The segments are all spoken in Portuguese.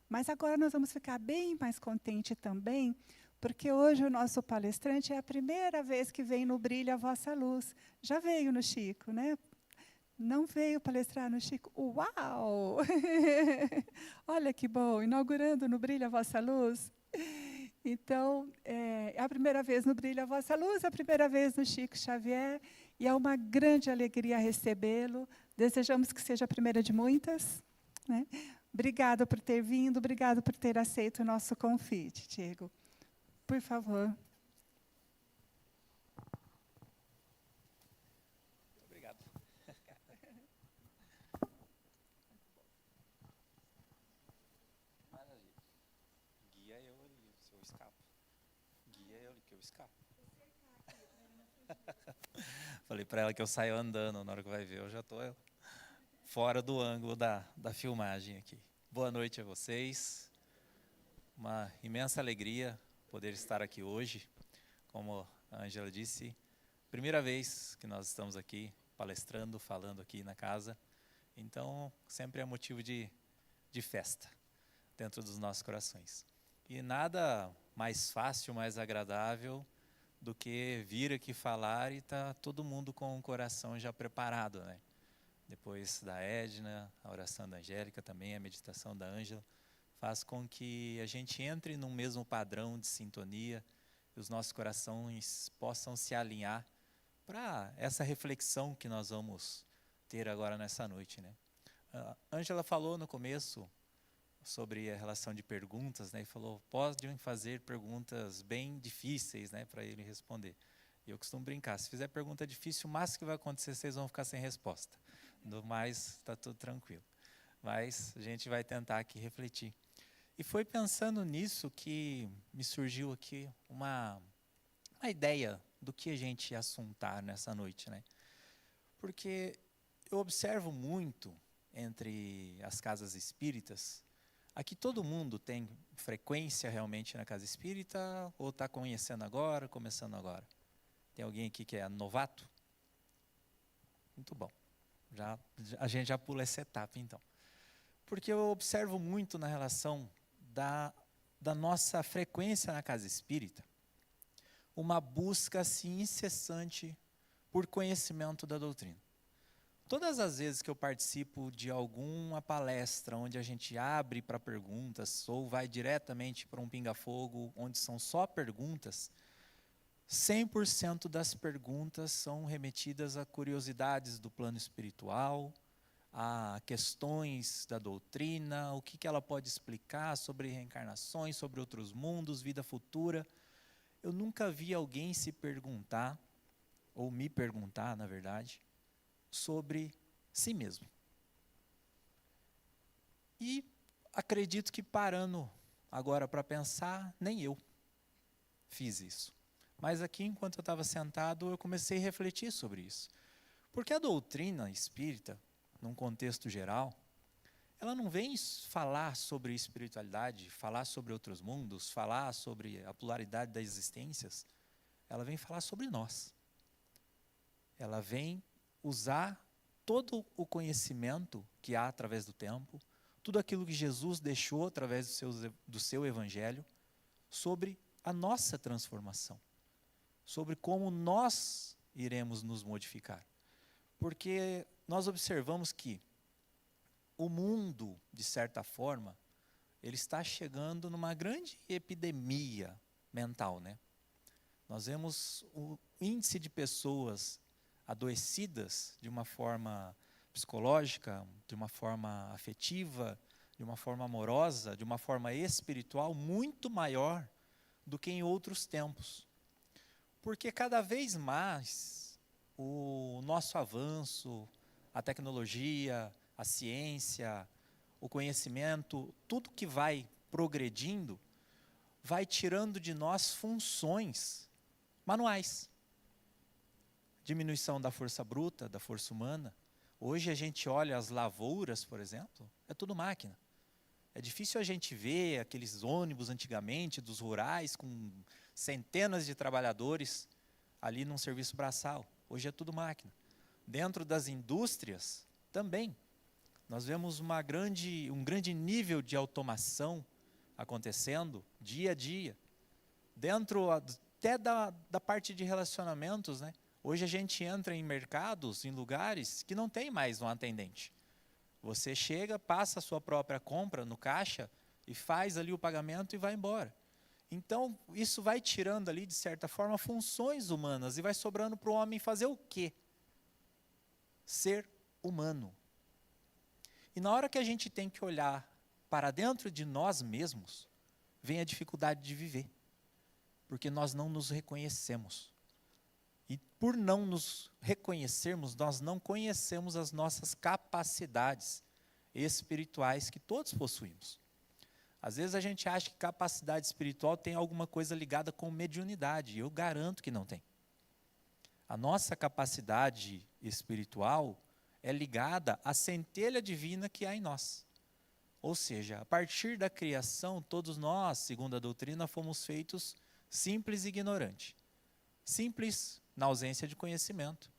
Mas agora nós vamos ficar bem mais contente também, porque hoje o nosso palestrante é a primeira vez que vem no Brilha a Vossa Luz. Já veio no Chico, né? Não veio palestrar no Chico? Uau! Olha que bom, inaugurando no Brilha a Vossa Luz. Então, é a primeira vez no Brilha a Vossa Luz, a primeira vez no Chico Xavier, e é uma grande alegria recebê-lo. Desejamos que seja a primeira de muitas, né? Obrigada por ter vindo, obrigado por ter aceito o nosso convite, Diego. Por favor. Obrigado. Maravilha. Guia eu ali, se eu escapo. Guia eu ali, que eu escapo. Falei para ela que eu saio andando, na hora que vai ver, eu já estou fora do ângulo da filmagem aqui. Boa noite a vocês. Uma imensa alegria poder estar aqui hoje. Como a Ângela disse, primeira vez que nós estamos aqui palestrando, falando aqui na casa. Então, sempre é motivo de festa dentro dos nossos corações. E nada mais fácil, mais agradável do que vir aqui falar e tá todo mundo com o coração já preparado, né? Depois da Edna, a oração da Angélica também, a meditação da Ângela, faz com que a gente entre num mesmo padrão de sintonia e os nossos corações possam se alinhar para essa reflexão que nós vamos ter agora nessa noite, né? A Ângela falou no começo sobre a relação de perguntas, né? E falou, podem fazer perguntas bem difíceis, né, para ele responder. E eu costumo brincar, se fizer pergunta difícil, o máximo que vai acontecer, vocês vão ficar sem resposta. No mais, está tudo tranquilo. Mas a gente vai tentar aqui refletir. E foi pensando nisso que me surgiu aqui uma ideia do que a gente ia assuntar nessa noite, né? Porque eu observo muito entre as casas espíritas, aqui todo mundo tem frequência realmente na casa espírita ou está conhecendo agora, começando agora? Tem alguém aqui que é novato? Muito bom. A gente já pula essa etapa então. Porque eu observo muito na relação da nossa frequência na casa espírita, uma busca assim incessante por conhecimento da doutrina. Todas as vezes que eu participo de alguma palestra onde a gente abre para perguntas ou vai diretamente para um pinga-fogo onde são só perguntas, 100% das perguntas são remetidas a curiosidades do plano espiritual, a questões da doutrina, o que ela pode explicar sobre reencarnações, sobre outros mundos, vida futura. Eu nunca vi alguém se perguntar, ou me perguntar, na verdade, sobre si mesmo. E acredito que parando agora para pensar, nem eu fiz isso. Mas aqui, enquanto eu estava sentado, eu comecei a refletir sobre isso. Porque a doutrina espírita, num contexto geral, ela não vem falar sobre espiritualidade, falar sobre outros mundos, falar sobre a pluralidade das existências. Ela vem falar sobre nós. Ela vem usar todo o conhecimento que há através do tempo, tudo aquilo que Jesus deixou através do seu evangelho, sobre a nossa transformação, sobre como nós iremos nos modificar. Porque nós observamos que o mundo, de certa forma, ele está chegando numa grande epidemia mental, né? Nós vemos o índice de pessoas adoecidas de uma forma psicológica, de uma forma afetiva, de uma forma amorosa, de uma forma espiritual muito maior do que em outros tempos. Porque cada vez mais o nosso avanço, a tecnologia, a ciência, o conhecimento, tudo que vai progredindo, vai tirando de nós funções manuais. Diminuição da força bruta, da força humana. Hoje a gente olha as lavouras, por exemplo, é tudo máquina. É difícil a gente ver aqueles ônibus antigamente, dos rurais, com centenas de trabalhadores ali num serviço braçal. Hoje é tudo máquina. Dentro das indústrias, também. Nós vemos um grande nível de automação acontecendo dia a dia, dentro até da parte de relacionamentos, né? Hoje a gente entra em mercados, em lugares que não tem mais um atendente. Você chega, passa a sua própria compra no caixa e faz ali o pagamento e vai embora. Então, isso vai tirando ali, de certa forma, funções humanas e vai sobrando para o homem fazer o quê? Ser humano. E na hora que a gente tem que olhar para dentro de nós mesmos, vem a dificuldade de viver. Porque nós não nos reconhecemos. E por não nos reconhecermos, nós não conhecemos as nossas capacidades espirituais que todos possuímos. Às vezes a gente acha que capacidade espiritual tem alguma coisa ligada com mediunidade. E eu garanto que não tem. A nossa capacidade espiritual é ligada à centelha divina que há em nós. Ou seja, a partir da criação, todos nós, segundo a doutrina, fomos feitos simples e ignorantes. Simples na ausência de conhecimento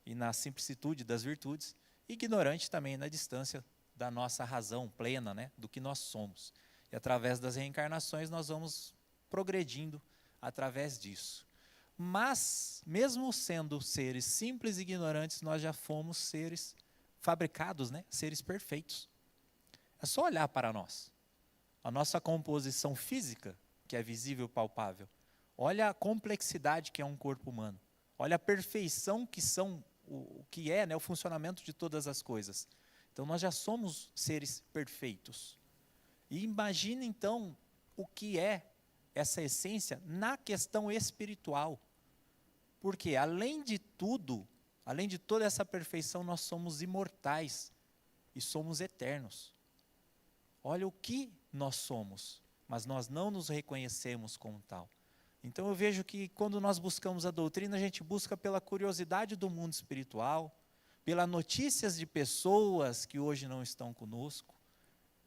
e na simplicitude das virtudes, ignorante também na distância da nossa razão plena, né, do que nós somos. E através das reencarnações nós vamos progredindo através disso. Mas, mesmo sendo seres simples e ignorantes, nós já fomos seres fabricados, né? Seres perfeitos. É só olhar para nós. A nossa composição física, que é visível e palpável. Olha a complexidade que é um corpo humano. Olha a perfeição que são, o que é, né, o funcionamento de todas as coisas. Então, nós já somos seres perfeitos. E imagine, então, o que é essa essência na questão espiritual. Porque, além de tudo, além de toda essa perfeição, nós somos imortais e somos eternos. Olha o que nós somos, mas nós não nos reconhecemos como tal. Então eu vejo que quando nós buscamos a doutrina, a gente busca pela curiosidade do mundo espiritual, pelas notícias de pessoas que hoje não estão conosco,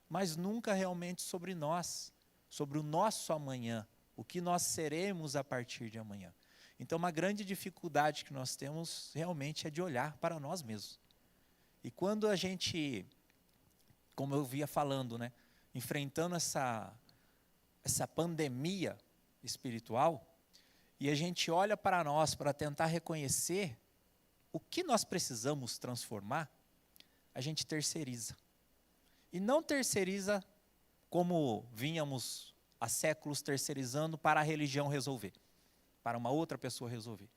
mas nunca realmente sobre nós, sobre o nosso amanhã, o que nós seremos a partir de amanhã. Então, uma grande dificuldade que nós temos realmente é de olhar para nós mesmos. E quando a gente, como eu via falando, né, enfrentando essa pandemia espiritual, e a gente olha para nós para tentar reconhecer o que nós precisamos transformar, a gente terceiriza. E não terceiriza como vínhamos há séculos terceirizando para a religião resolver, para uma outra pessoa resolver.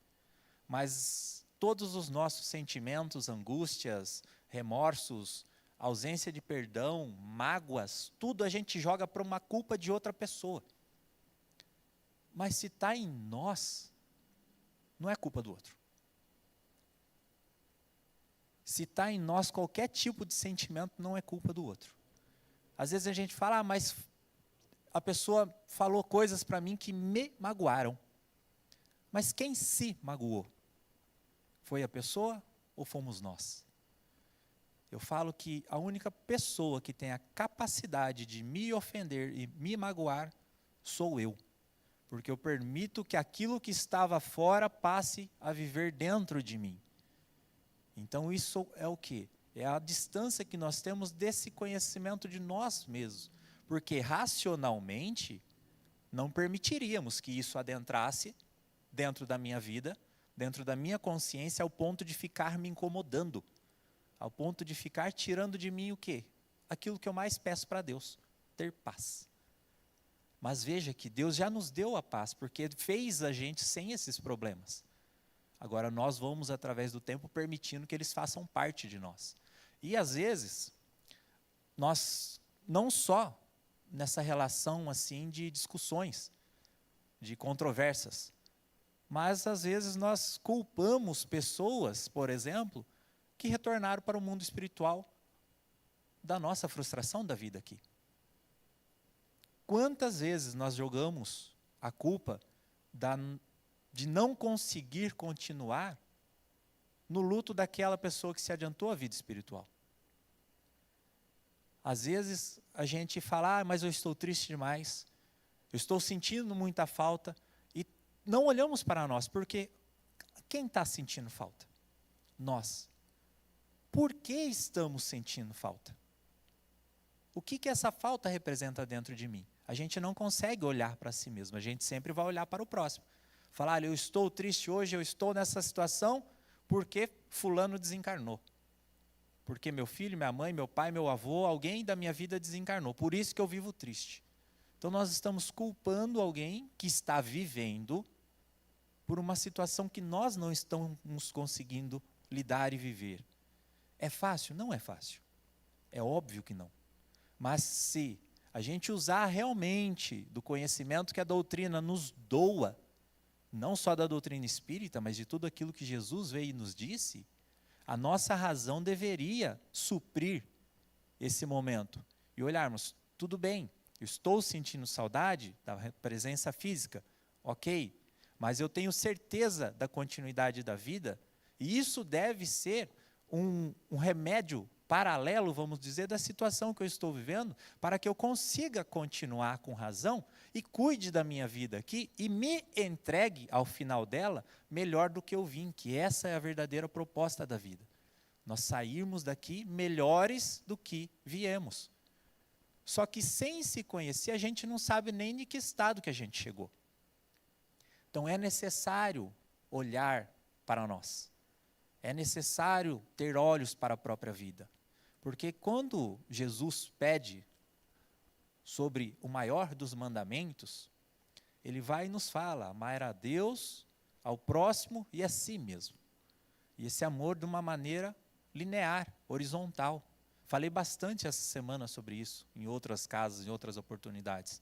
Mas todos os nossos sentimentos, angústias, remorsos, ausência de perdão, mágoas, tudo a gente joga para uma culpa de outra pessoa. Mas se está em nós, não é culpa do outro. Se está em nós, qualquer tipo de sentimento não é culpa do outro. Às vezes a gente fala, mas a pessoa falou coisas para mim que me magoaram. Mas quem se magoou? Foi a pessoa ou fomos nós? Eu falo que a única pessoa que tem a capacidade de me ofender e me magoar sou eu. Porque eu permito que aquilo que estava fora passe a viver dentro de mim. Então isso é o quê? É a distância que nós temos desse conhecimento de nós mesmos. Porque racionalmente não permitiríamos que isso adentrasse dentro da minha vida, dentro da minha consciência, ao ponto de ficar me incomodando. Ao ponto de ficar tirando de mim o quê? Aquilo que eu mais peço para Deus, ter paz. Mas veja que Deus já nos deu a paz, porque fez a gente sem esses problemas. Agora nós vamos, através do tempo, permitindo que eles façam parte de nós. E às vezes, nós não só nessa relação assim de discussões, de controvérsias, mas às vezes nós culpamos pessoas, por exemplo, que retornaram para o mundo espiritual da nossa frustração da vida aqui. Quantas vezes nós jogamos a culpa de não conseguir continuar no luto daquela pessoa que se adiantou à vida espiritual? Às vezes a gente fala, mas eu estou triste demais, eu estou sentindo muita falta, e não olhamos para nós, porque quem está sentindo falta? Nós. por que estamos sentindo falta? O que essa falta representa dentro de mim? A gente não consegue olhar para si mesmo, a gente sempre vai olhar para o próximo. Falar, olha, eu estou triste hoje, eu estou nessa situação porque fulano desencarnou. Porque meu filho, minha mãe, meu pai, meu avô, alguém da minha vida desencarnou. Por isso que eu vivo triste. Então nós estamos culpando alguém que está vivendo por uma situação que nós não estamos conseguindo lidar e viver. É fácil? Não é fácil. É óbvio que não. Mas se a gente usar realmente do conhecimento que a doutrina nos doa, não só da doutrina espírita, mas de tudo aquilo que Jesus veio e nos disse, a nossa razão deveria suprir esse momento. E olharmos, tudo bem, eu estou sentindo saudade da presença física, ok, mas eu tenho certeza da continuidade da vida, e isso deve ser um remédio paralelo, vamos dizer, da situação que eu estou vivendo, para que eu consiga continuar com razão e cuide da minha vida aqui e me entregue ao final dela melhor do que eu vim, que essa é a verdadeira proposta da vida. Nós sairmos daqui melhores do que viemos. Só que sem se conhecer, a gente não sabe nem de que estado que a gente chegou. Então é necessário olhar para nós. É necessário ter olhos para a própria vida. Porque quando Jesus pede sobre o maior dos mandamentos, ele vai e nos fala, amar a Deus, ao próximo e a si mesmo. E esse amor de uma maneira linear, horizontal. Falei bastante essa semana sobre isso, em outras casas, em outras oportunidades.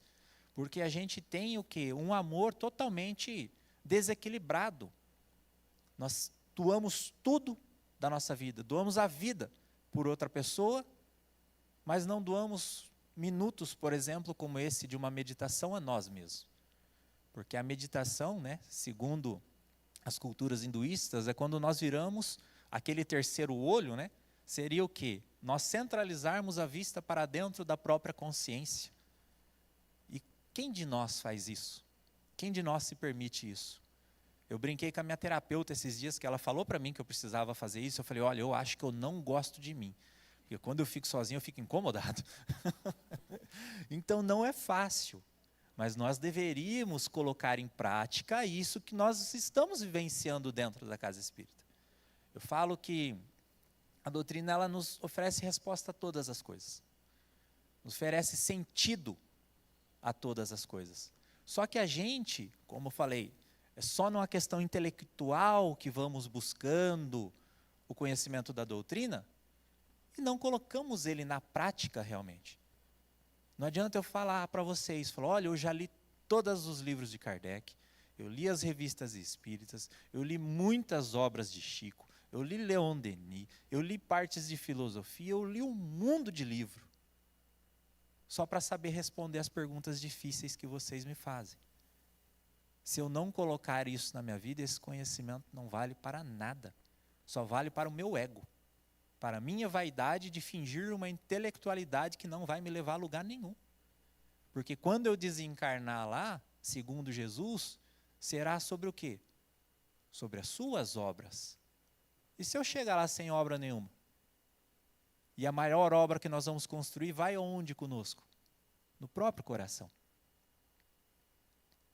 Porque a gente tem o quê? Um amor totalmente desequilibrado. Nós doamos tudo da nossa vida, doamos a vida por outra pessoa, mas não doamos minutos, por exemplo, como esse de uma meditação a nós mesmos. Porque a meditação, né, segundo as culturas hinduístas, é quando nós viramos aquele terceiro olho, né, seria o quê? Nós centralizarmos a vista para dentro da própria consciência. E quem de nós faz isso? Quem de nós se permite isso? Eu brinquei com a minha terapeuta esses dias, que ela falou para mim que eu precisava fazer isso. Eu falei, olha, eu acho que eu não gosto de mim. Porque quando eu fico sozinho, eu fico incomodado. Então não é fácil. Mas nós deveríamos colocar em prática isso que nós estamos vivenciando dentro da casa espírita. Eu falo que a doutrina ela nos oferece resposta a todas as coisas. Nos oferece sentido a todas as coisas. Só que a gente, como eu falei, é só numa questão intelectual que vamos buscando o conhecimento da doutrina e não colocamos ele na prática realmente. Não adianta eu falar para vocês, olha, eu já li todos os livros de Kardec, eu li as revistas espíritas, eu li muitas obras de Chico, eu li Leon Denis, eu li partes de filosofia, eu li um mundo de livro, só para saber responder as perguntas difíceis que vocês me fazem. Se eu não colocar isso na minha vida, esse conhecimento não vale para nada. Só vale para o meu ego. Para a minha vaidade de fingir uma intelectualidade que não vai me levar a lugar nenhum. Porque quando eu desencarnar lá, segundo Jesus, será sobre o quê? Sobre as suas obras. E se eu chegar lá sem obra nenhuma? E a maior obra que nós vamos construir vai aonde conosco? No próprio coração.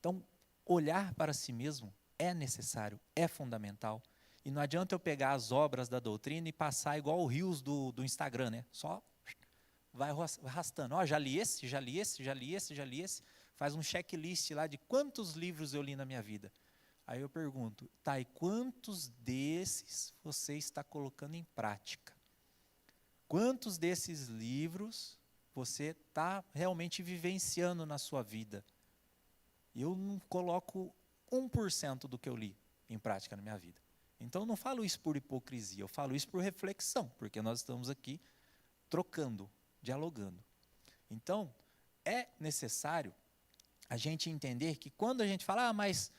Então, olhar para si mesmo é necessário, é fundamental. E não adianta eu pegar as obras da doutrina e passar igual os rios do Instagram, né? Só vai arrastando. Ó, já li esse, já li esse, já li esse, já li esse. Faz um checklist lá de quantos livros eu li na minha vida. Aí eu pergunto, tá, e quantos desses você está colocando em prática? Quantos desses livros você está realmente vivenciando na sua vida? Eu não coloco 1% do que eu li em prática na minha vida. Então, eu não falo isso por hipocrisia, eu falo isso por reflexão, porque nós estamos aqui trocando, dialogando. Então, é necessário a gente entender que quando a gente fala, mas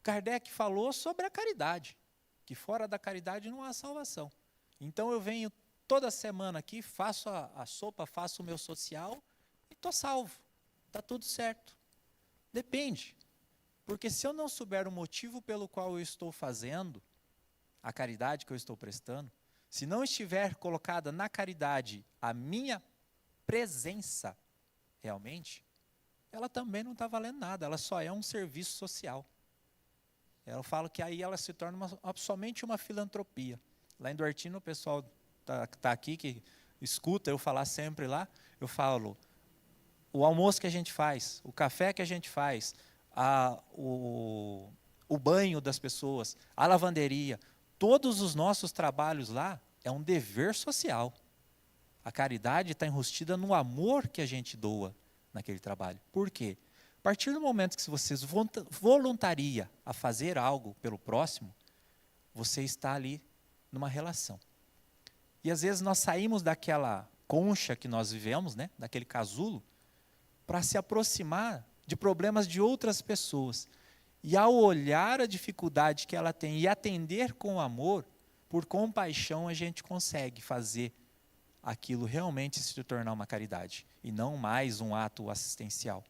Kardec falou sobre a caridade, que fora da caridade não há salvação. Então, eu venho toda semana aqui, faço a sopa, faço o meu social e estou salvo, está tudo certo. Depende, porque se eu não souber o motivo pelo qual eu estou fazendo, a caridade que eu estou prestando, se não estiver colocada na caridade a minha presença, realmente, ela também não está valendo nada, ela só é um serviço social. Eu falo que aí ela se torna somente uma filantropia. Lá em Duartino, o pessoal tá aqui, que escuta eu falar sempre lá, eu falo, o almoço que a gente faz, o café que a gente faz, o banho das pessoas, a lavanderia, todos os nossos trabalhos lá é um dever social. A caridade está enrustida no amor que a gente doa naquele trabalho. Por quê? A partir do momento que você voluntaria a fazer algo pelo próximo, você está ali numa relação. E às vezes nós saímos daquela concha que nós vivemos, né, daquele casulo, para se aproximar de problemas de outras pessoas. E ao olhar a dificuldade que ela tem e atender com amor, por compaixão a gente consegue fazer aquilo realmente se tornar uma caridade, e não mais um ato assistencial.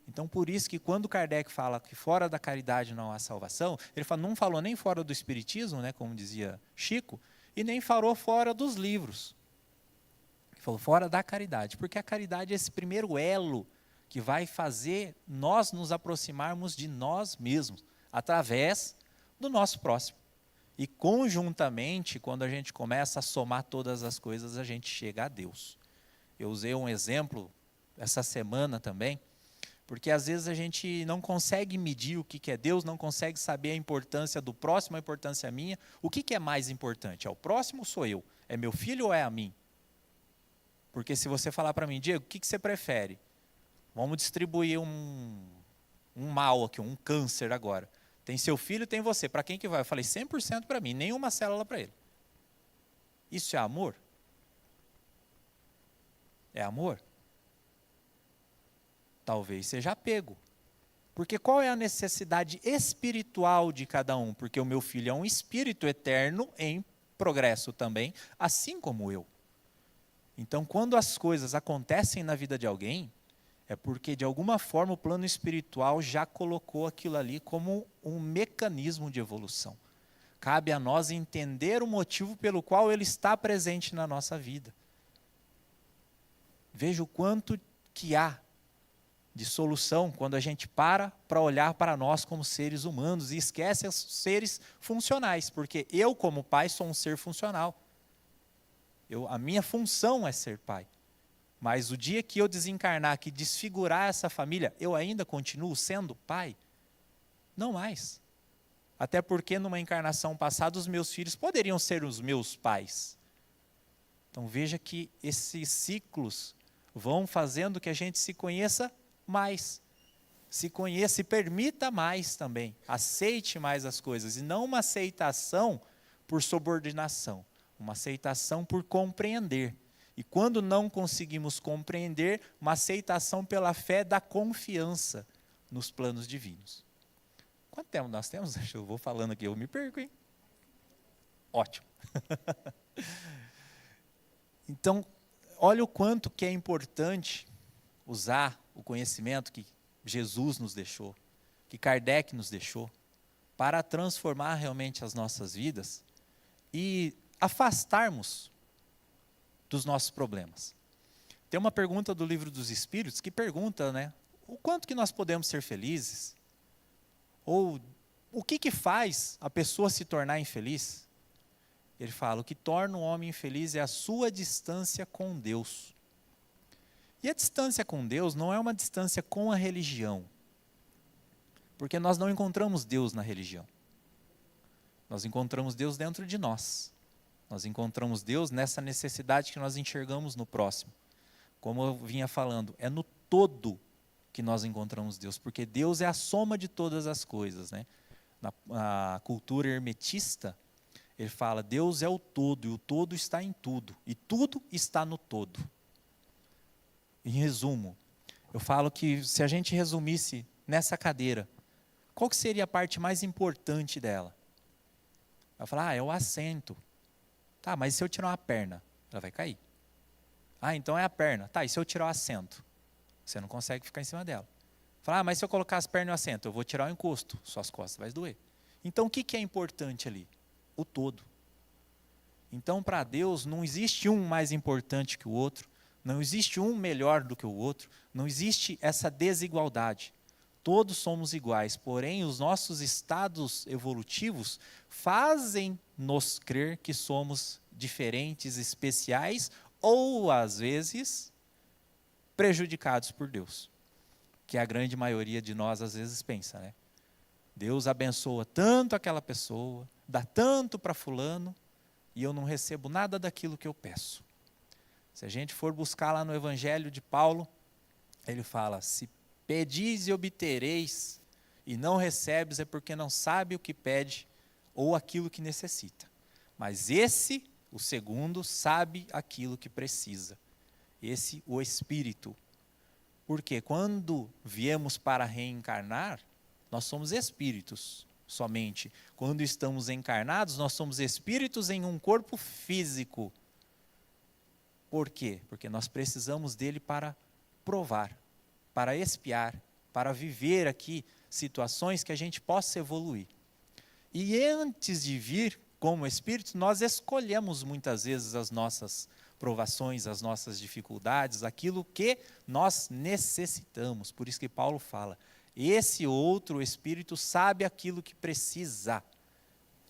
Então, por isso que quando Kardec fala que fora da caridade não há salvação, ele não falou nem fora do espiritismo, né, como dizia Chico, e nem falou fora dos livros. Ele falou fora da caridade, porque a caridade é esse primeiro elo que vai fazer nós nos aproximarmos de nós mesmos, através do nosso próximo. E conjuntamente, quando a gente começa a somar todas as coisas, a gente chega a Deus. Eu usei um exemplo essa semana também, porque às vezes a gente não consegue medir o que é Deus, não consegue saber a importância do próximo, a importância minha. O que é mais importante? É o próximo ou sou eu? É meu filho ou é a mim? Porque se você falar para mim, Diego, o que você prefere? Vamos distribuir um mal aqui, um câncer agora. Tem seu filho, tem você. Para quem que vai? Eu falei 100% para mim, nenhuma célula para ele. Isso é amor? É amor? Talvez seja apego. Porque qual é a necessidade espiritual de cada um? Porque o meu filho é um espírito eterno em progresso também, assim como eu. Então, quando as coisas acontecem na vida de alguém, é porque, de alguma forma, o plano espiritual já colocou aquilo ali como um mecanismo de evolução. Cabe a nós entender o motivo pelo qual ele está presente na nossa vida. Veja o quanto que há de solução quando a gente para olhar para nós como seres humanos e esquece os seres funcionais, porque eu, como pai, sou um ser funcional. A minha função é ser pai. Mas o dia que eu desencarnar, que desfigurar essa família, eu ainda continuo sendo pai? Não mais. Até porque numa encarnação passada, os meus filhos poderiam ser os meus pais. Então veja que esses ciclos vão fazendo que a gente se conheça mais. Se conheça e permita mais também. Aceite mais as coisas. E não uma aceitação por subordinação. Uma aceitação por compreender. E quando não conseguimos compreender, uma aceitação pela fé da confiança nos planos divinos. Quanto tempo nós temos? Eu vou falando aqui, eu me perco, hein? Ótimo. Então, olha o quanto que é importante usar o conhecimento que Jesus nos deixou, que Kardec nos deixou, para transformar realmente as nossas vidas e afastarmos dos nossos problemas. Tem uma pergunta do Livro dos Espíritos que pergunta, né, o quanto que nós podemos ser felizes? Ou o que faz a pessoa se tornar infeliz? Ele fala, o que torna o homem infeliz é a sua distância com Deus. E a distância com Deus não é uma distância com a religião, porque nós não encontramos Deus na religião. Nós encontramos Deus dentro de nós. Nós encontramos Deus nessa necessidade que nós enxergamos no próximo. Como eu vinha falando, é no todo que nós encontramos Deus, porque Deus é a soma de todas as coisas, né? Na cultura hermetista, ele fala, Deus é o todo, e o todo está em tudo, e tudo está no todo. Em resumo, eu falo que se a gente resumisse nessa cadeira, qual que seria a parte mais importante dela? Ela fala, é o assento. Tá, mas e se eu tirar uma perna? Ela vai cair. Então é a perna. Tá, e se eu tirar o assento? Você não consegue ficar em cima dela. Fala, mas se eu colocar as pernas no assento, eu vou tirar o encosto, suas costas vai doer. Então o que é importante ali? O todo. Então, para Deus, não existe um mais importante que o outro, não existe um melhor do que o outro, não existe essa desigualdade. Todos somos iguais, porém, os nossos estados evolutivos fazem-nos crer que somos diferentes, especiais, ou, às vezes, prejudicados por Deus. Que a grande maioria de nós, às vezes, pensa, né? Deus abençoa tanto aquela pessoa, dá tanto para fulano, e eu não recebo nada daquilo que eu peço. Se a gente for buscar lá no Evangelho de Paulo, ele fala, se pedis e obtereis, e não recebes, é porque não sabe o que pede, ou aquilo que necessita. Mas esse, o segundo, sabe aquilo que precisa. Esse, o Espírito. Porque quando viemos para reencarnar, nós somos espíritos somente. Quando estamos encarnados, nós somos espíritos em um corpo físico. Por quê? Porque nós precisamos dele para provar, para expiar, para viver aqui situações que a gente possa evoluir. E antes de vir como espírito, nós escolhemos muitas vezes as nossas provações, as nossas dificuldades, aquilo que nós necessitamos. Por isso que Paulo fala, esse outro espírito sabe aquilo que precisa.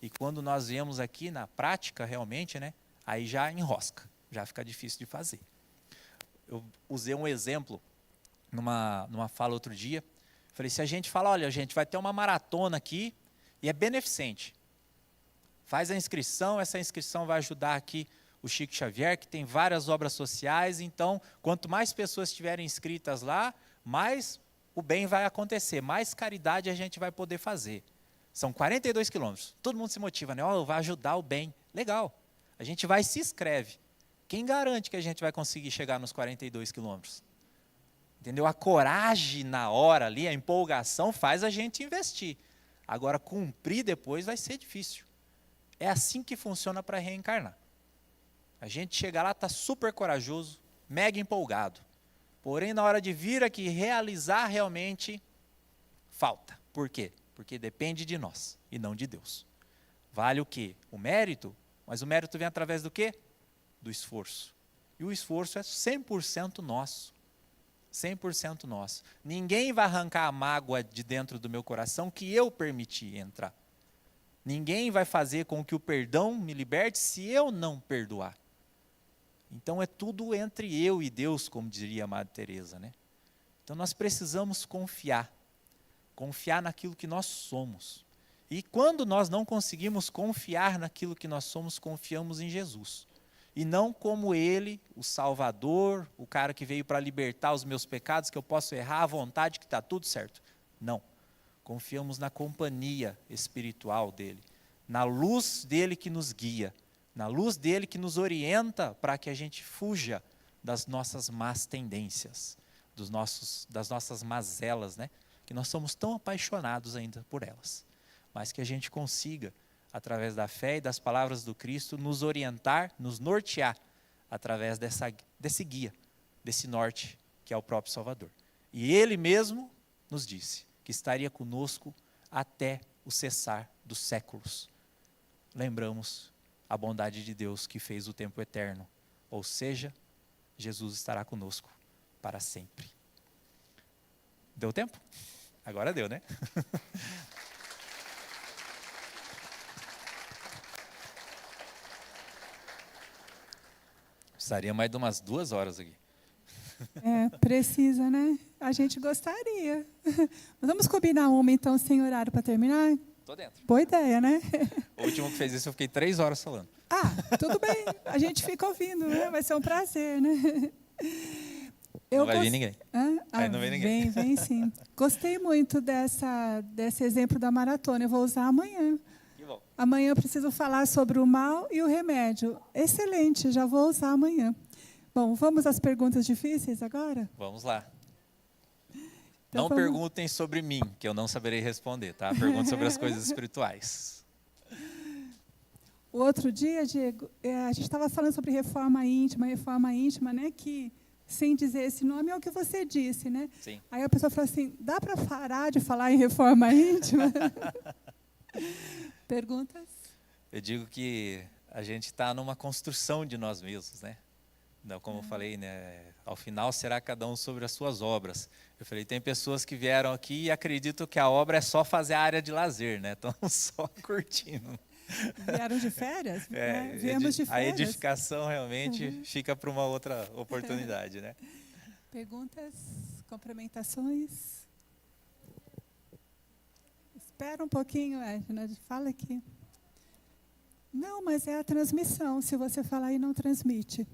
E quando nós viemos aqui na prática, realmente, né, aí já enrosca, já fica difícil de fazer. Eu usei um exemplo numa fala outro dia. Falei, se a gente fala, olha, gente, vai ter uma maratona aqui e é beneficente. Faz a inscrição, essa inscrição vai ajudar aqui o Chico Xavier, que tem várias obras sociais, então, quanto mais pessoas estiverem inscritas lá, mais o bem vai acontecer, mais caridade a gente vai poder fazer. São 42 quilômetros, todo mundo se motiva, né? Oh, vai ajudar o bem. Legal, a gente vai e se inscreve. Quem garante que a gente vai conseguir chegar nos 42 quilômetros? Entendeu? A coragem na hora ali, a empolgação faz a gente investir. Agora, cumprir depois vai ser difícil. É assim que funciona para reencarnar. A gente chega lá, está super corajoso, mega empolgado. Porém, na hora de vir aqui realizar realmente, falta. Por quê? Porque depende de nós e não de Deus. Vale o quê? O mérito, mas o mérito vem através do quê? Do esforço. E o esforço é 100% nosso. 100% nosso. Ninguém vai arrancar a mágoa de dentro do meu coração que eu permiti entrar. Ninguém vai fazer com que o perdão me liberte se eu não perdoar. Então é tudo entre eu e Deus, como diria a Madre Teresa, né? Então nós precisamos confiar naquilo que nós somos. E quando nós não conseguimos confiar naquilo que nós somos, confiamos em Jesus. E não como Ele, o Salvador, o cara que veio para libertar os meus pecados, que eu posso errar à vontade, que está tudo certo. Não. Confiamos na companhia espiritual dEle, na luz dEle que nos guia, na luz dEle que nos orienta para que a gente fuja das nossas más tendências, das nossas mazelas, né? Que nós somos tão apaixonados ainda por elas. Mas que a gente consiga, através da fé e das palavras do Cristo, nos orientar, nos nortear, através desse guia, desse norte, que é o próprio Salvador. E Ele mesmo nos disse que estaria conosco até o cessar dos séculos. Lembramos a bondade de Deus que fez o tempo eterno, ou seja, Jesus estará conosco para sempre. Deu tempo? Agora deu, né? Precisaria mais de umas 2 horas aqui. Precisa, né? A gente gostaria. Mas vamos combinar uma, então, sem horário para terminar? Estou dentro. Boa ideia, né? O último que fez isso, eu fiquei 3 horas falando. Tudo bem. A gente fica ouvindo, né? Vai ser um prazer, né? Não vai vir ninguém. Aí não vem ninguém. Vem sim. Gostei muito desse exemplo da maratona. Eu vou usar amanhã. Que bom. Amanhã eu preciso falar sobre o mal e o remédio. Excelente, já vou usar amanhã. Bom, vamos às perguntas difíceis agora? Vamos lá. Então, não perguntem sobre mim, que eu não saberei responder, tá? Perguntem sobre as coisas espirituais. O outro dia, Diego, a gente estava falando sobre reforma íntima, né? Que, sem dizer esse nome, é o que você disse, né? Sim. Aí a pessoa falou assim, dá para parar de falar em reforma íntima? Perguntas? Eu digo que a gente está numa construção de nós mesmos, né? Então, como eu falei, né, ao final será cada um sobre as suas obras. Eu falei, tem pessoas que vieram aqui e acreditam que a obra é só fazer a área de lazer, né? Estão só curtindo. Vieram de férias? Viemos de A férias. edificação realmente fica para uma outra oportunidade, né? Perguntas, complementações? Espera um pouquinho, Edna, fala aqui. Não, mas é a transmissão. Se você falar aí, não transmite.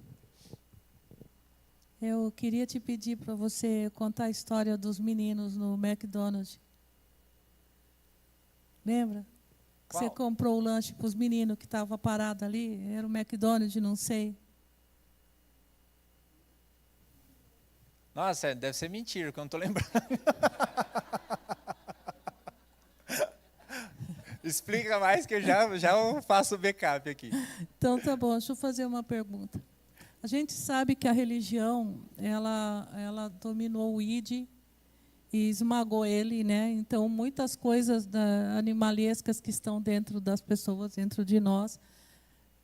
Eu queria te pedir para você contar a história dos meninos no McDonald's. Lembra? Qual? Você comprou o lanche para os meninos que estavam parados ali. Era o McDonald's, não sei. Nossa, deve ser mentira, que eu não estou lembrando. Explica mais que eu já faço o backup aqui. Então, tá bom, deixa eu fazer uma pergunta. A gente sabe que a religião, ela dominou o id e esmagou ele, né? Então, muitas coisas animalescas que estão dentro das pessoas, dentro de nós,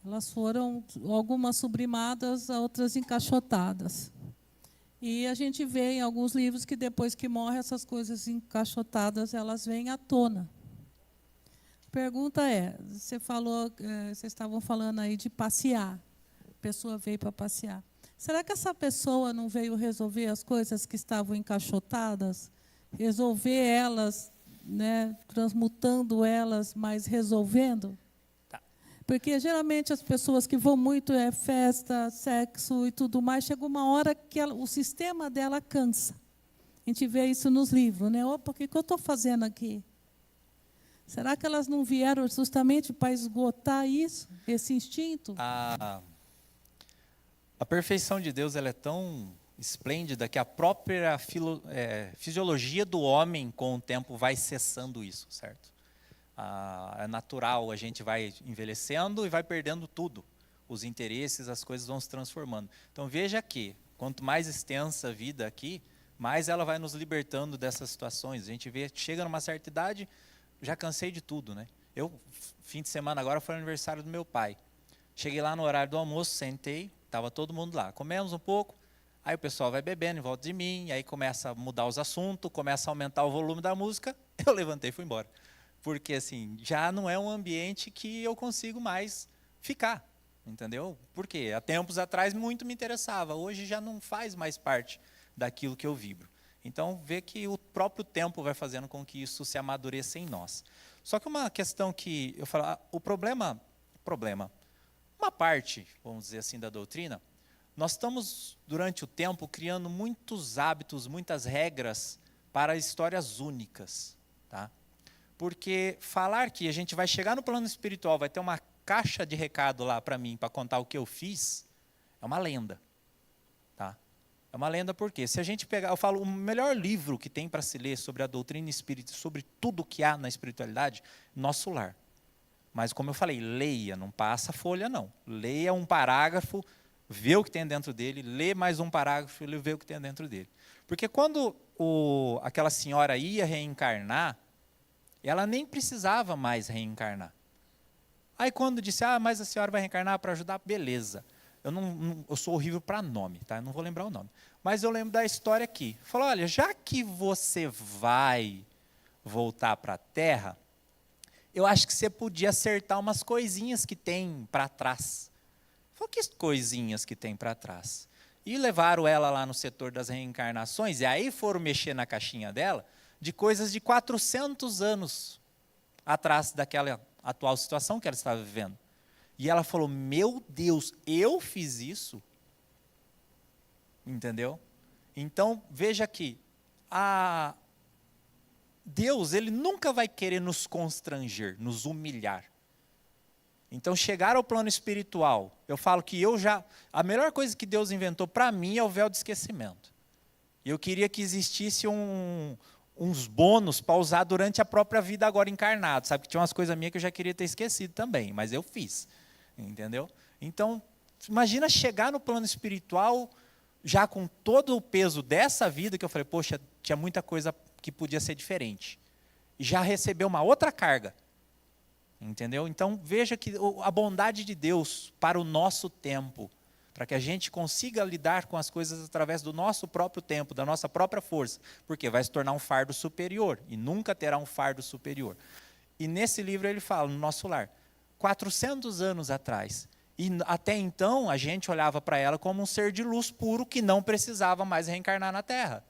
elas foram, algumas sublimadas, outras encaixotadas. E a gente vê em alguns livros que depois que morre, essas coisas encaixotadas, elas vêm à tona. A pergunta é, vocês estavam falando aí de passear. A pessoa veio para passear. Será que essa pessoa não veio resolver as coisas que estavam encaixotadas? Resolver elas, né, transmutando elas, mas resolvendo? Tá. Porque, geralmente, as pessoas que vão muito festa, sexo e tudo mais, chega uma hora que o sistema dela cansa. A gente vê isso nos livros, né? Opa, o que eu estou fazendo aqui? Será que elas não vieram justamente para esgotar isso, esse instinto? A perfeição de Deus ela é tão esplêndida que a própria fisiologia do homem, com o tempo, vai cessando isso, certo? É natural, a gente vai envelhecendo e vai perdendo tudo. Os interesses, as coisas vão se transformando. Então, veja que, quanto mais extensa a vida aqui, mais ela vai nos libertando dessas situações. A gente vê, chega numa certa idade, já cansei de tudo, né? Fim de semana agora, foi o aniversário do meu pai. Cheguei lá no horário do almoço, sentei, estava todo mundo lá. Comemos um pouco, aí o pessoal vai bebendo em volta de mim, aí começa a mudar os assuntos, começa a aumentar o volume da música, eu levantei e fui embora. Porque, assim, já não é um ambiente que eu consigo mais ficar, entendeu? Porque há tempos atrás muito me interessava, hoje já não faz mais parte daquilo que eu vibro. Então, vê que o próprio tempo vai fazendo com que isso se amadureça em nós. Só que uma questão que eu falo, o problema, uma parte, vamos dizer assim, da doutrina, nós estamos, durante o tempo, criando muitos hábitos, muitas regras para histórias únicas. Tá? Porque falar que a gente vai chegar no plano espiritual, vai ter uma caixa de recado lá para mim, para contar o que eu fiz, é uma lenda. Tá? É uma lenda porque, se a gente pegar, eu falo, o melhor livro que tem para se ler sobre a doutrina espírita, sobre tudo que há na espiritualidade, Nosso Lar. Mas, como eu falei, leia, não passa folha, não. Leia um parágrafo, vê o que tem dentro dele, lê mais um parágrafo e vê o que tem dentro dele. Porque quando aquela senhora ia reencarnar, ela nem precisava mais reencarnar. Aí, quando disse, mas a senhora vai reencarnar para ajudar, beleza. Eu sou horrível para nome, tá? Eu não vou lembrar o nome. Mas eu lembro da história aqui. Falou, olha, já que você vai voltar para a Terra, eu acho que você podia acertar umas coisinhas que tem para trás. Falei, que coisinhas que tem para trás? E levaram ela lá no setor das reencarnações, e aí foram mexer na caixinha dela, de coisas de 400 anos atrás daquela atual situação que ela estava vivendo. E ela falou, meu Deus, eu fiz isso? Entendeu? Então, veja aqui, Deus, ele nunca vai querer nos constranger, nos humilhar. Então, chegar ao plano espiritual, eu falo que a melhor coisa que Deus inventou para mim é o véu de esquecimento. E eu queria que existisse uns bônus para usar durante a própria vida agora encarnado. Sabe que tinha umas coisas minhas que eu já queria ter esquecido também, mas eu fiz. Entendeu? Então, imagina chegar no plano espiritual já com todo o peso dessa vida, que eu falei, poxa, tinha muita coisa que podia ser diferente. E já recebeu uma outra carga. Entendeu? Então, veja que a bondade de Deus para o nosso tempo, para que a gente consiga lidar com as coisas através do nosso próprio tempo, da nossa própria força, porque vai se tornar um fardo superior, e nunca terá um fardo superior. E nesse livro ele fala, no nosso lar, 400 anos atrás, e até então a gente olhava para ela como um ser de luz puro que não precisava mais reencarnar na Terra.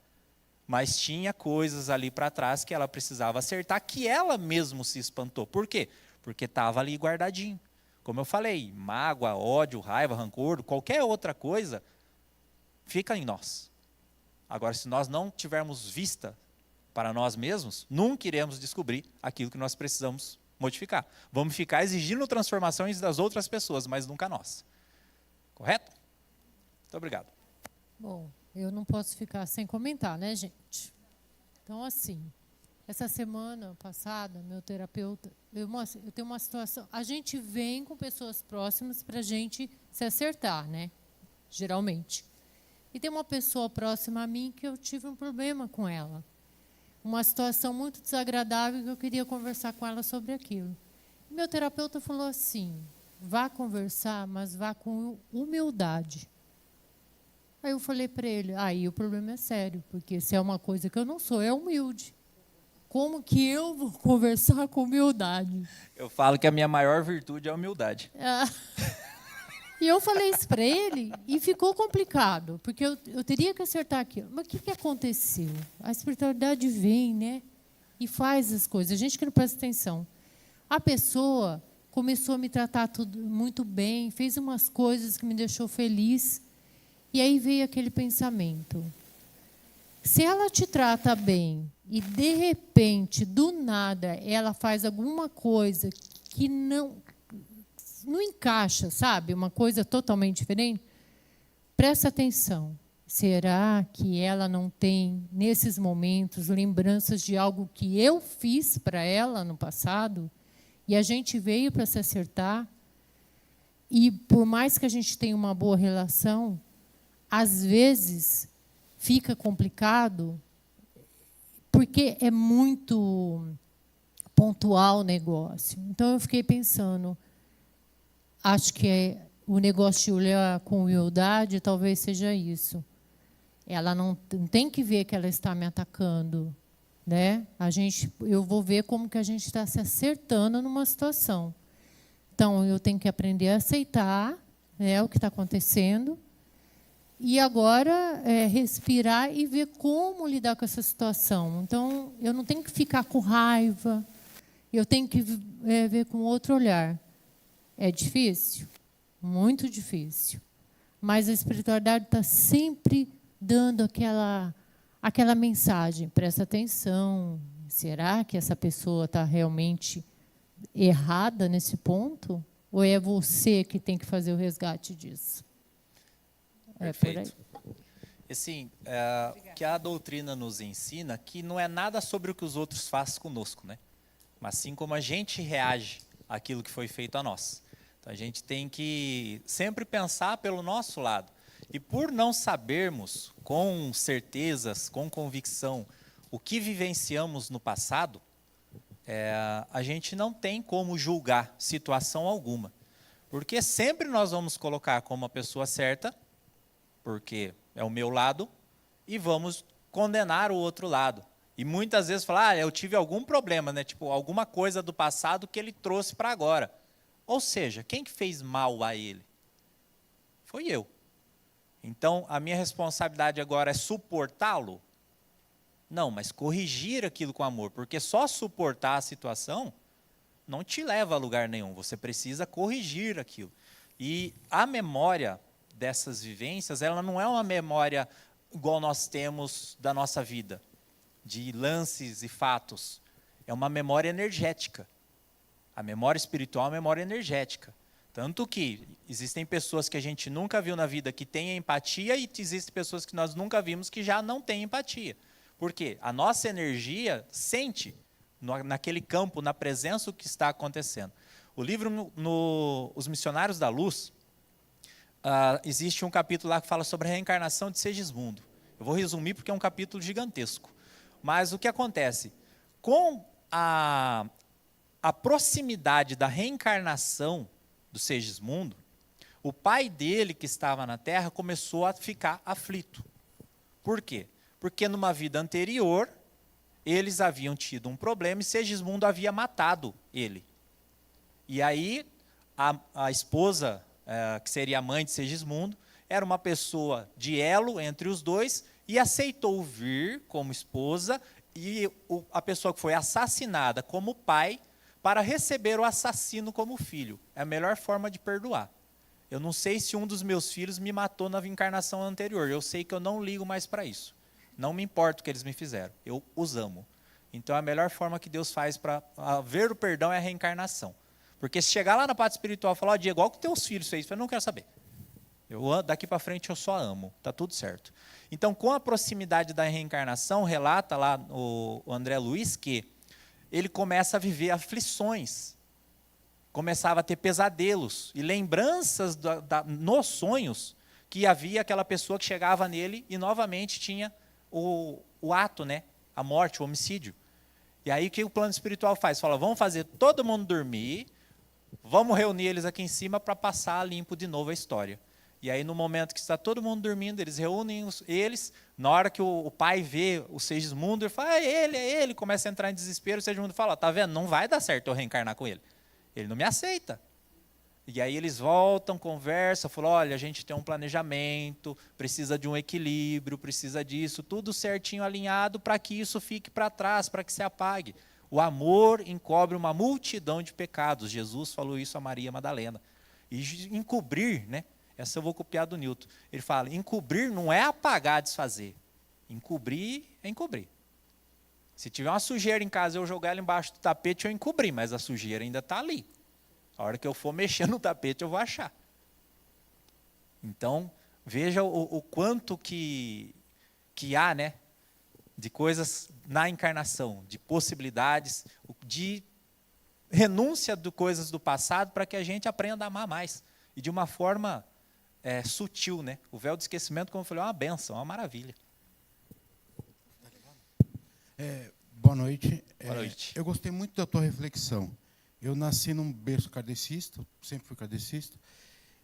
Mas tinha coisas ali para trás que ela precisava acertar, que ela mesmo se espantou. Por quê? Porque estava ali guardadinho. Como eu falei, mágoa, ódio, raiva, rancor, qualquer outra coisa, fica em nós. Agora, se nós não tivermos vista para nós mesmos, nunca iremos descobrir aquilo que nós precisamos modificar. Vamos ficar exigindo transformações das outras pessoas, mas nunca nós. Correto? Muito obrigado. Bom, eu não posso ficar sem comentar, né, gente? Então, assim, essa semana passada, meu terapeuta, eu tenho uma situação, a gente vem com pessoas próximas para a gente se acertar, né? Geralmente. E tem uma pessoa próxima a mim que eu tive um problema com ela. Uma situação muito desagradável que eu queria conversar com ela sobre aquilo. Meu terapeuta falou assim, vá conversar, mas vá com humildade. Aí eu falei para ele, aí o problema é sério, porque se é uma coisa que eu não sou, é humilde. Como que eu vou conversar com humildade? Eu falo que a minha maior virtude é a humildade. E eu falei isso para ele e ficou complicado, porque eu teria que acertar aquilo. Mas o que aconteceu? A espiritualidade vem, né? E faz as coisas. A gente que não presta atenção. A pessoa começou a me tratar tudo muito bem, fez umas coisas que me deixou feliz. E aí veio aquele pensamento. Se ela te trata bem e, de repente, do nada, ela faz alguma coisa que não encaixa, sabe? Uma coisa totalmente diferente. Presta atenção. Será que ela não tem, nesses momentos, lembranças de algo que eu fiz para ela no passado? E a gente veio para se acertar? E, por mais que a gente tenha uma boa relação, às vezes fica complicado, porque é muito pontual o negócio. Então, eu fiquei pensando, acho que o negócio de olhar com humildade talvez seja isso. Ela não tem que ver que ela está me atacando, né? Eu vou ver como que a gente está se acertando numa situação. Então, eu tenho que aprender a aceitar, né, o que está acontecendo, e agora respirar e ver como lidar com essa situação. Então, eu não tenho que ficar com raiva, eu tenho que ver com outro olhar. É difícil? Muito difícil. Mas a espiritualidade está sempre dando aquela mensagem. Presta atenção. Será que essa pessoa está realmente errada nesse ponto? Ou é você que tem que fazer o resgate disso? Perfeito. Assim, que a doutrina nos ensina que não é nada sobre o que os outros fazem conosco, né? Mas sim como a gente reage àquilo que foi feito a nós. Então, a gente tem que sempre pensar pelo nosso lado. E por não sabermos com certezas, com convicção, o que vivenciamos no passado, a gente não tem como julgar situação alguma. Porque sempre nós vamos colocar como a pessoa certa, porque é o meu lado, e vamos condenar o outro lado. E muitas vezes falar, eu tive algum problema, né? Tipo, alguma coisa do passado que ele trouxe para agora. Ou seja, quem que fez mal a ele? Foi eu. Então, a minha responsabilidade agora é suportá-lo? Não, mas corrigir aquilo com amor, porque só suportar a situação não te leva a lugar nenhum, você precisa corrigir aquilo. E a memória dessas vivências, ela não é uma memória igual nós temos da nossa vida, de lances e fatos. É uma memória energética. A memória espiritual é uma memória energética. Tanto que existem pessoas que a gente nunca viu na vida que têm empatia e existem pessoas que nós nunca vimos que já não têm empatia. Por quê? A nossa energia sente naquele campo, na presença, o que está acontecendo. O livro Os Missionários da Luz, existe um capítulo lá que fala sobre a reencarnação de Segismundo. Eu vou resumir porque é um capítulo gigantesco. Mas o que acontece? Com a proximidade da reencarnação do Segismundo, o pai dele, que estava na Terra, começou a ficar aflito. Por quê? Porque numa vida anterior, eles haviam tido um problema e Segismundo havia matado ele. E aí, a esposa, que seria a mãe de Segismundo, era uma pessoa de elo entre os dois e aceitou vir como esposa e a pessoa que foi assassinada como pai para receber o assassino como filho. É a melhor forma de perdoar. Eu não sei se um dos meus filhos me matou na encarnação anterior. Eu sei que eu não ligo mais para isso. Não me importa o que eles me fizeram. Eu os amo. Então, a melhor forma que Deus faz para haver o perdão é a reencarnação. Porque se chegar lá na parte espiritual e falar, ó, Diego, igual que teus filhos fez, eu não quero saber. Daqui para frente eu só amo. Está tudo certo. Então, com a proximidade da reencarnação, relata lá o André Luiz que ele começa a viver aflições. Começava a ter pesadelos e lembranças nos sonhos que havia aquela pessoa que chegava nele e novamente tinha o ato, né? A morte, o homicídio. E aí o que o plano espiritual faz? Fala, vamos fazer todo mundo dormir, vamos reunir eles aqui em cima para passar limpo de novo a história. E aí no momento que está todo mundo dormindo, eles reúnem eles, na hora que o pai vê o Segismundo, ele fala, é ele, começa a entrar em desespero, o Segismundo fala, tá vendo, não vai dar certo eu reencarnar com ele. Ele não me aceita. E aí eles voltam, conversam, falam, olha, a gente tem um planejamento, precisa de um equilíbrio, precisa disso, tudo certinho alinhado para que isso fique para trás, para que se apague. O amor encobre uma multidão de pecados. Jesus falou isso a Maria Madalena. E encobrir, né? Essa eu vou copiar do Newton. Ele fala, encobrir não é apagar, desfazer. Encobrir é encobrir. Se tiver uma sujeira em casa, eu jogar ela embaixo do tapete, eu encobri, mas a sujeira ainda está ali. A hora que eu for mexer no tapete, eu vou achar. Então, veja o quanto que há, né, de coisas na encarnação, de possibilidades, de renúncia de coisas do passado para que a gente aprenda a amar mais. E de uma forma sutil, né? O véu do esquecimento, como eu falei, é uma benção, é uma maravilha. Boa noite. Boa noite. Eu gostei muito da tua reflexão. Eu nasci num berço kardecista, sempre fui kardecista,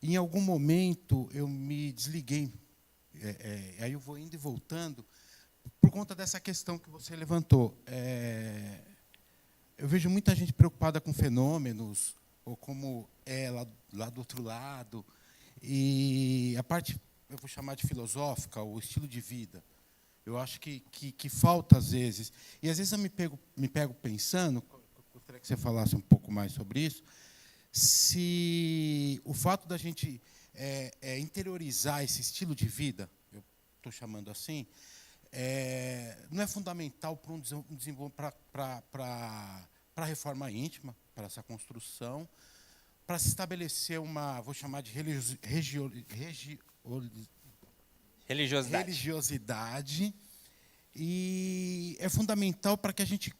e em algum momento eu me desliguei. Aí eu vou indo e voltando, por conta dessa questão que você levantou. Eu vejo muita gente preocupada com fenômenos, ou como é lá do outro lado, e a parte, eu vou chamar de filosófica, o estilo de vida. Eu acho que falta, às vezes. E, às vezes, eu me pego pensando, gostaria que você falasse um pouco mais sobre isso, se o fato da gente interiorizar esse estilo de vida, eu estou chamando assim, não é fundamental para para a reforma íntima, para essa construção, para se estabelecer uma, vou chamar de religiosidade, e é fundamental para que a gente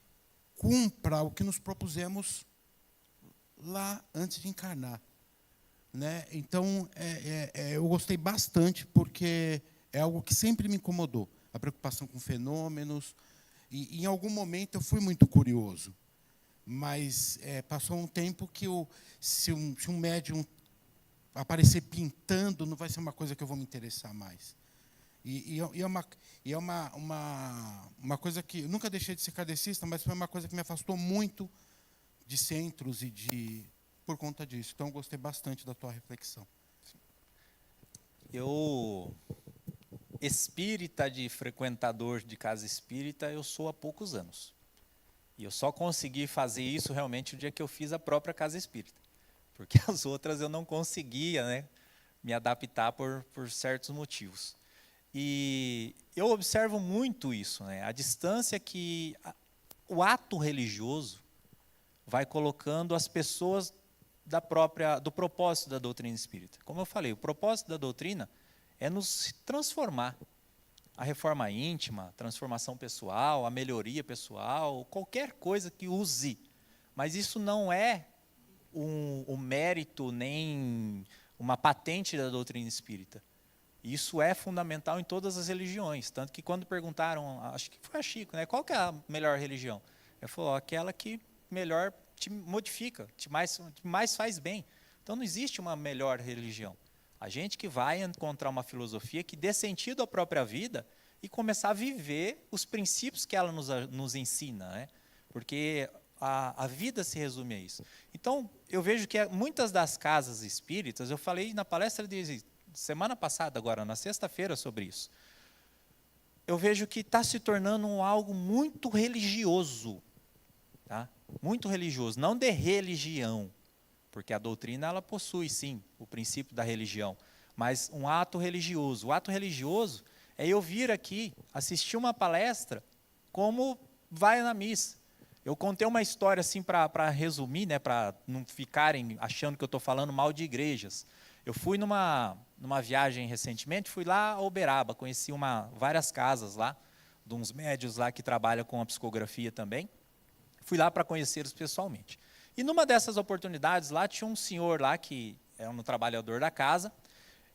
cumpra o que nos propusemos lá antes de encarnar, né? Então, eu gostei bastante, porque é algo que sempre me incomodou, a preocupação com fenômenos, e em algum momento eu fui muito curioso, mas passou um tempo que se um médium aparecer pintando, não vai ser uma coisa que eu vou me interessar mais. E é uma coisa que eu nunca deixei de ser kardecista, mas foi uma coisa que me afastou muito de centros por conta disso. Então, eu gostei bastante da tua reflexão. Eu, espírita de frequentador de casa espírita, eu sou há poucos anos. E eu só consegui fazer isso realmente o dia que eu fiz a própria casa espírita. Porque as outras eu não conseguia, né, me adaptar por certos motivos. E eu observo muito isso, né, a distância que o ato religioso vai colocando as pessoas do propósito da doutrina espírita. Como eu falei, o propósito da doutrina é nos transformar. A reforma íntima, a transformação pessoal, a melhoria pessoal, qualquer coisa que use. Mas isso não é um mérito nem uma patente da doutrina espírita. Isso é fundamental em todas as religiões. Tanto que quando perguntaram, acho que foi a Chico, né, qual que é a melhor religião? Ele falou, aquela que melhor te modifica, te mais faz bem. Então não existe uma melhor religião. A gente que vai encontrar uma filosofia que dê sentido à própria vida e começar a viver os princípios que ela nos ensina, né? Porque a vida se resume a isso. Então, eu vejo que muitas das casas espíritas, eu falei na palestra de semana passada, agora, na sexta-feira, sobre isso. Eu vejo que está se tornando algo muito religioso. Tá? Muito religioso, não de religião, porque a doutrina ela possui, sim, o princípio da religião, mas um ato religioso. O ato religioso é eu vir aqui, assistir uma palestra, como vai na missa. Eu contei uma história assim para resumir, né, para não ficarem achando que eu estou falando mal de igrejas. Eu fui numa viagem recentemente, fui lá a Uberaba, conheci várias casas lá, de uns médios lá que trabalham com a psicografia também. Fui lá para conhecê-los pessoalmente. E numa dessas oportunidades lá, tinha um senhor lá que era um trabalhador da casa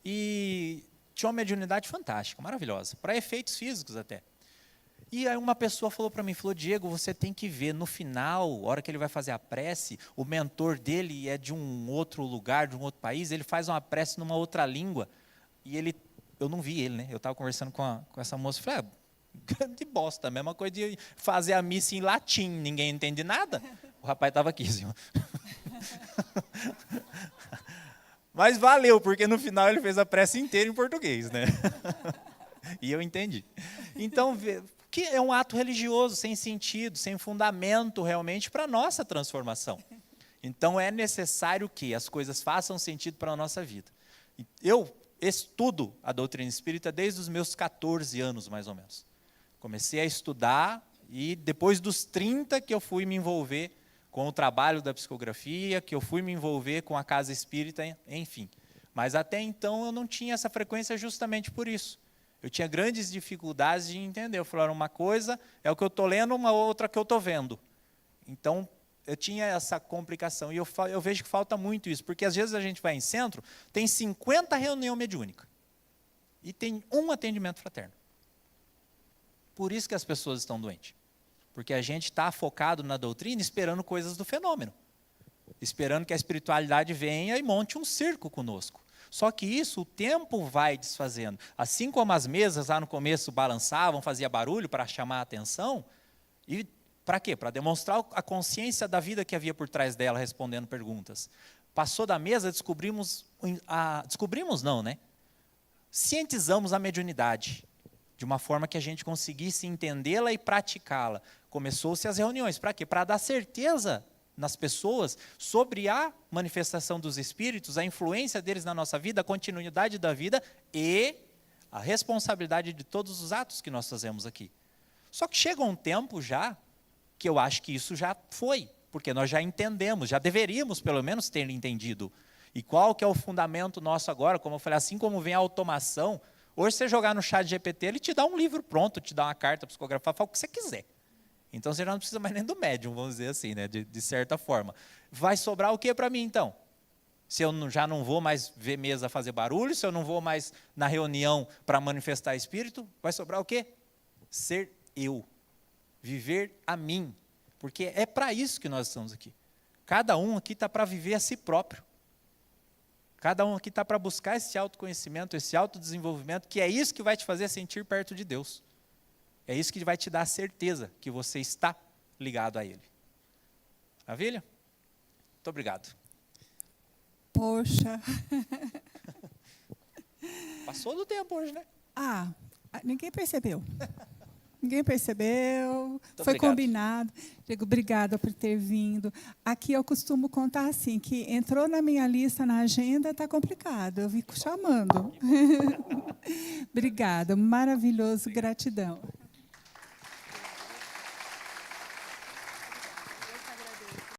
e tinha uma mediunidade fantástica, maravilhosa, para efeitos físicos até. E aí uma pessoa falou para mim, Diego, você tem que ver, no final, a hora que ele vai fazer a prece, o mentor dele é de um outro lugar, de um outro país, ele faz uma prece numa outra língua, e eu não vi ele, né? Eu estava conversando com essa moça, falei, grande bosta, a mesma coisa de fazer a missa em latim, ninguém entende nada. O rapaz estava aqui, assim. Mas valeu, porque no final ele fez a prece inteira em português, né? E eu entendi. Então, que é um ato religioso, sem sentido, sem fundamento realmente para a nossa transformação. Então é necessário que as coisas façam sentido para a nossa vida. Eu estudo a doutrina espírita desde os meus 14 anos, mais ou menos. Comecei a estudar e depois dos 30 que eu fui me envolver com o trabalho da psicografia, que eu fui me envolver com a casa espírita, enfim. Mas até então eu não tinha essa frequência justamente por isso. Eu tinha grandes dificuldades de entender. Eu falava, uma coisa é o que eu estou lendo, uma outra que eu estou vendo. Então, eu tinha essa complicação. E eu vejo que falta muito isso, porque às vezes a gente vai em centro, tem 50 reuniões mediúnicas. E tem um atendimento fraterno. Por isso que as pessoas estão doentes. Porque a gente está focado na doutrina esperando coisas do fenômeno. Esperando que a espiritualidade venha e monte um circo conosco. Só que isso o tempo vai desfazendo. Assim como as mesas lá no começo balançavam, fazia barulho para chamar a atenção. E para quê? Para demonstrar a consciência da vida que havia por trás dela, respondendo perguntas. Passou da mesa, descobrimos não, né? Cientizamos a mediunidade, de uma forma que a gente conseguisse entendê-la e praticá-la. Começou-se as reuniões. Para quê? Para dar certeza nas pessoas sobre a manifestação dos espíritos, a influência deles na nossa vida, a continuidade da vida e a responsabilidade de todos os atos que nós fazemos aqui. Só que chega um tempo já que eu acho que isso já foi, porque nós já entendemos, já deveríamos pelo menos ter entendido. E qual que é o fundamento nosso agora? Como eu falei, assim como vem a automação, hoje você jogar no chat GPT, ele te dá um livro pronto, te dá uma carta psicografada, fala o que você quiser. Então, você já não precisa mais nem do médium, vamos dizer assim, né? de certa forma. Vai sobrar o que para mim, então? Se eu já não vou mais ver mesa fazer barulho, se eu não vou mais na reunião para manifestar espírito, vai sobrar o quê? Ser eu. Viver a mim. Porque é para isso que nós estamos aqui. Cada um aqui está para viver a si próprio. Cada um aqui está para buscar esse autoconhecimento, esse autodesenvolvimento, que é isso que vai te fazer sentir perto de Deus. É isso que vai te dar a certeza que você está ligado a Ele. Maravilha? Muito obrigado. Poxa. Passou do tempo hoje, né? Ninguém percebeu. Ninguém percebeu, Muito foi obrigado. Combinado. Diego, obrigada por ter vindo. Aqui eu costumo contar assim, que entrou na minha lista, na agenda, está complicado. Eu fico chamando. Obrigada, maravilhoso, gratidão.